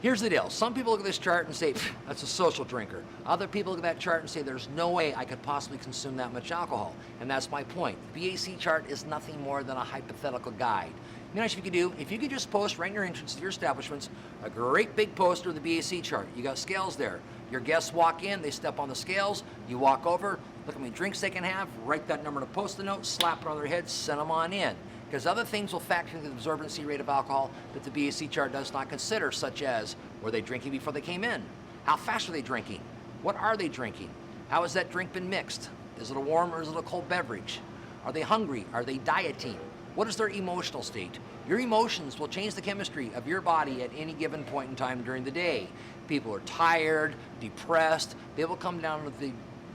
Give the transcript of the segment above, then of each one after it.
Here's the deal. Some people look at this chart and say, that's a social drinker. Other people look at that chart and say, there's no way I could possibly consume that much alcohol. And that's my point. The BAC chart is nothing more than a hypothetical guide. You know what you could do? If you could just post right in your entrance to your establishments, a great big poster of the BAC chart. You got scales there. Your guests walk in, they step on the scales, you walk over, look how many drinks they can have, write that number to post-it note, slap it on their head, send them on in. Because other things will factor into the absorbency rate of alcohol that the BAC chart does not consider, such as, were they drinking before they came in? How fast are they drinking? What are they drinking? How has that drink been mixed? Is it a warm or is it a cold beverage? Are they hungry? Are they dieting? What is their emotional state? Your emotions will change the chemistry of your body at any given point in time during the day. People are tired, depressed. They will come down with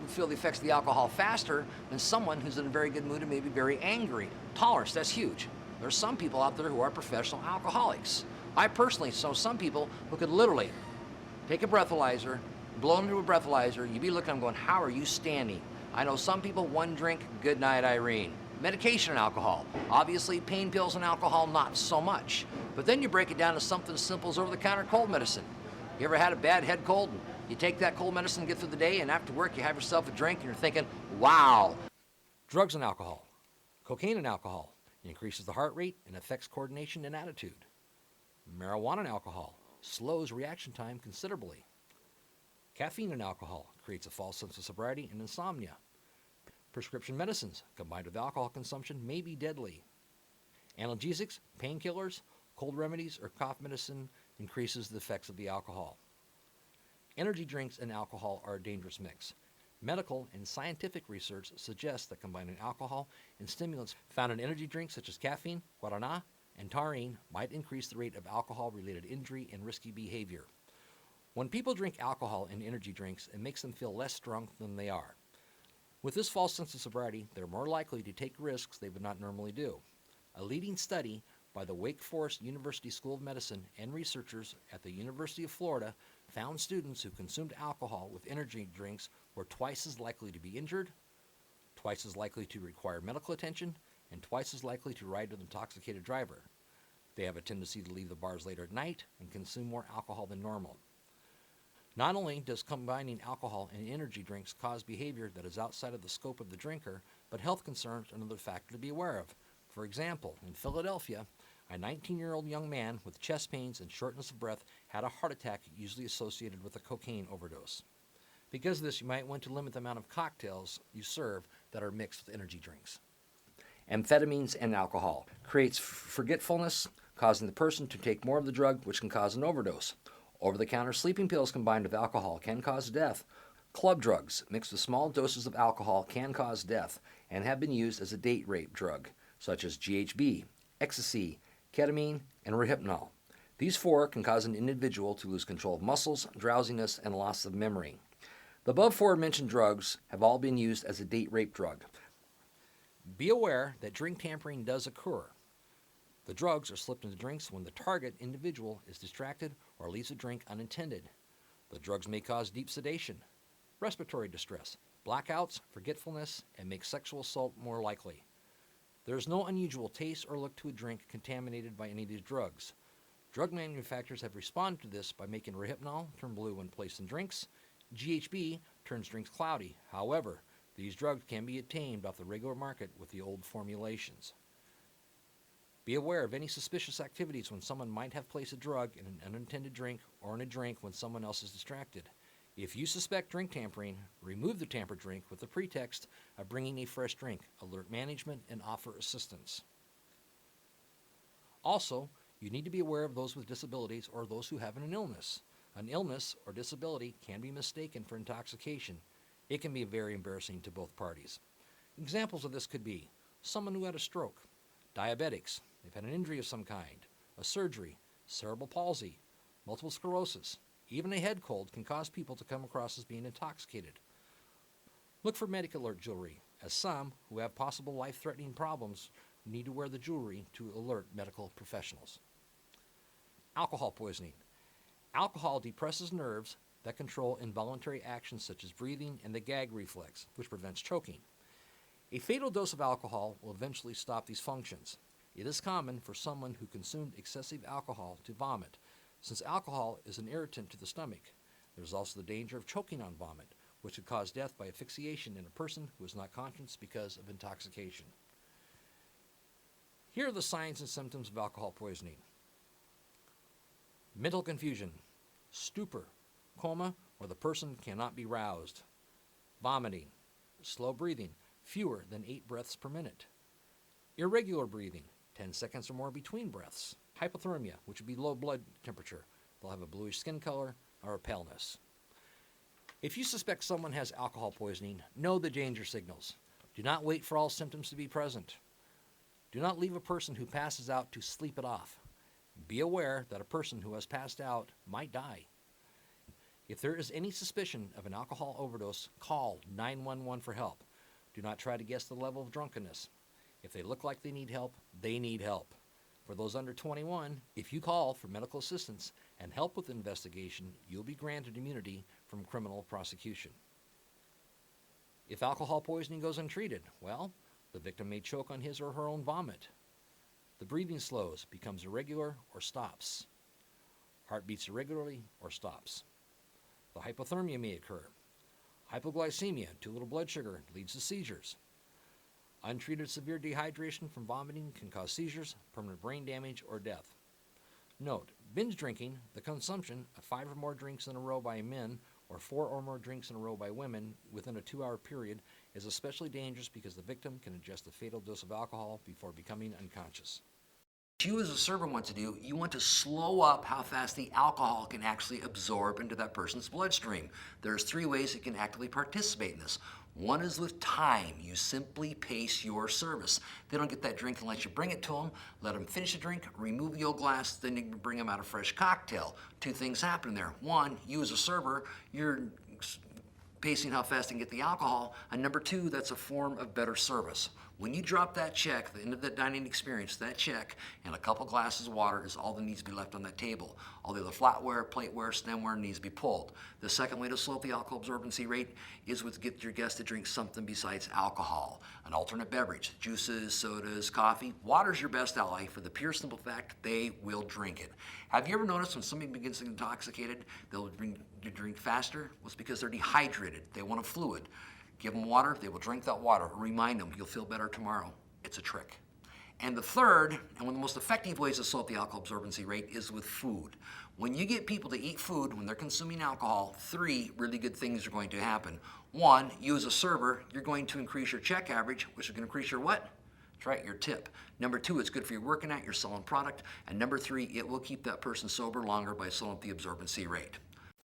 feel the effects of the alcohol faster than someone who's in a very good mood and maybe very angry. Tolerance, that's huge. There's some people out there who are professional alcoholics. I personally know some people who could literally take a breathalyzer, blow into a breathalyzer, you'd be looking at them going, how are you standing? I know some people, one drink, good night, Irene. Medication and alcohol. Obviously, pain pills and alcohol, not so much. But then you break it down to something as simple as over-the-counter cold medicine. You ever had a bad head cold? And you take that cold medicine and get through the day, and after work you have yourself a drink and you're thinking, wow. Drugs and alcohol. Cocaine and alcohol. It increases the heart rate and affects coordination and attitude. Marijuana and alcohol slows reaction time considerably. Caffeine and alcohol creates a false sense of sobriety and insomnia. Prescription medicines combined with alcohol consumption may be deadly. Analgesics, painkillers, cold remedies, or cough medicine increases the effects of the alcohol. Energy drinks and alcohol are a dangerous mix. Medical and scientific research suggests that combining alcohol and stimulants found in energy drinks such as caffeine, guarana, and taurine might increase the rate of alcohol-related injury and risky behavior. When people drink alcohol in energy drinks, it makes them feel less drunk than they are. With this false sense of sobriety, they're more likely to take risks they would not normally do. A leading study by the Wake Forest University School of Medicine and researchers at the University of Florida found students who consumed alcohol with energy drinks were twice as likely to be injured, twice as likely to require medical attention, and twice as likely to ride with an intoxicated driver. They have a tendency to leave the bars later at night and consume more alcohol than normal. Not only does combining alcohol and energy drinks cause behavior that is outside of the scope of the drinker, but health concerns are another factor to be aware of. For example, in Philadelphia, a 19-year-old young man with chest pains and shortness of breath had a heart attack usually associated with a cocaine overdose. Because of this, you might want to limit the amount of cocktails you serve that are mixed with energy drinks. Amphetamines and alcohol creates forgetfulness, causing the person to take more of the drug, which can cause an overdose. Over-the-counter sleeping pills combined with alcohol can cause death. Club drugs mixed with small doses of alcohol can cause death and have been used as a date rape drug, such as GHB, ecstasy, ketamine, and Rohypnol. These four can cause an individual to lose control of muscles, drowsiness, and loss of memory. The above four mentioned drugs have all been used as a date rape drug. Be aware that drink tampering does occur. The drugs are slipped into drinks when the target individual is distracted or leaves a drink unintended. The drugs may cause deep sedation, respiratory distress, blackouts, forgetfulness, and make sexual assault more likely. There is no unusual taste or look to a drink contaminated by any of these drugs. Drug manufacturers have responded to this by making Rohypnol turn blue when placed in drinks. GHB turns drinks cloudy. However, these drugs can be obtained off the regular market with the old formulations. Be aware of any suspicious activities when someone might have placed a drug in an unintended drink or in a drink when someone else is distracted. If you suspect drink tampering, remove the tampered drink with the pretext of bringing a fresh drink, alert management, and offer assistance. Also, you need to be aware of those with disabilities or those who have an illness. An illness or disability can be mistaken for intoxication. It can be very embarrassing to both parties. Examples of this could be someone who had a stroke, diabetics, they've had an injury of some kind, a surgery, cerebral palsy, multiple sclerosis. Even a head cold can cause people to come across as being intoxicated. Look for medical alert jewelry, as some who have possible life-threatening problems need to wear the jewelry to alert medical professionals. Alcohol poisoning. Alcohol depresses nerves that control involuntary actions such as breathing and the gag reflex, which prevents choking. A fatal dose of alcohol will eventually stop these functions. It is common for someone who consumed excessive alcohol to vomit. Since alcohol is an irritant to the stomach, there is also the danger of choking on vomit, which could cause death by asphyxiation in a person who is not conscious because of intoxication. Here are the signs and symptoms of alcohol poisoning: mental confusion, stupor, coma, or the person cannot be roused, vomiting, slow breathing, fewer than 8 breaths per minute, irregular breathing, 10 seconds or more between breaths, hypothermia, which would be low blood temperature. They'll have a bluish skin color or a paleness. If you suspect someone has alcohol poisoning, know the danger signals. Do not wait for all symptoms to be present. Do not leave a person who passes out to sleep it off. Be aware that a person who has passed out might die. If there is any suspicion of an alcohol overdose, call 911 for help. Do not try to guess the level of drunkenness. If they look like they need help, they need help. For those under 21, if you call for medical assistance and help with the investigation, you'll be granted immunity from criminal prosecution. If alcohol poisoning goes untreated, well, the victim may choke on his or her own vomit. The breathing slows, becomes irregular, or stops. Heart beats irregularly or stops. The hypothermia may occur. Hypoglycemia, too little blood sugar, leads to seizures. Untreated severe dehydration from vomiting can cause seizures, permanent brain damage, or death. Note, binge drinking, the consumption of 5 or more drinks in a row by men or 4 or more drinks in a row by women within a 2-hour period, is especially dangerous because the victim can ingest a fatal dose of alcohol before becoming unconscious. What you as a server want to do, you want to slow up how fast the alcohol can actually absorb into that person's bloodstream. There's 3 ways you can actively participate in this. One is with time. You simply pace your service. They don't get that drink unless you bring it to them, let them finish the drink, remove the old glass, then you can bring them out a fresh cocktail. 2 things happen there. One, you as a server, you're pacing how fast they can get the alcohol, and number 2, that's a form of better service. When you drop that check, the end of that dining experience, that check and a couple glasses of water is all that needs to be left on that table. All the other flatware, plateware, stemware needs to be pulled. The second way to slow up the alcohol absorbency rate is with get your guests to drink something besides alcohol. An alternate beverage, juices, sodas, coffee. Water's your best ally for the pure simple fact they will drink it. Have you ever noticed when somebody begins to get intoxicated, they'll drink faster? Well, it's because they're dehydrated. They want a fluid. Give them water, they will drink that water. Remind them, you'll feel better tomorrow. It's a trick. And the third, and one of the most effective ways to slow up the alcohol absorbency rate is with food. When you get people to eat food when they're consuming alcohol, 3 really good things are going to happen. 1, you as a server, you're going to increase your check average, which is going to increase your what? That's right, your tip. Number 2, it's good for your working out, your selling product. And number 3, it will keep that person sober longer by slowing up the absorbency rate.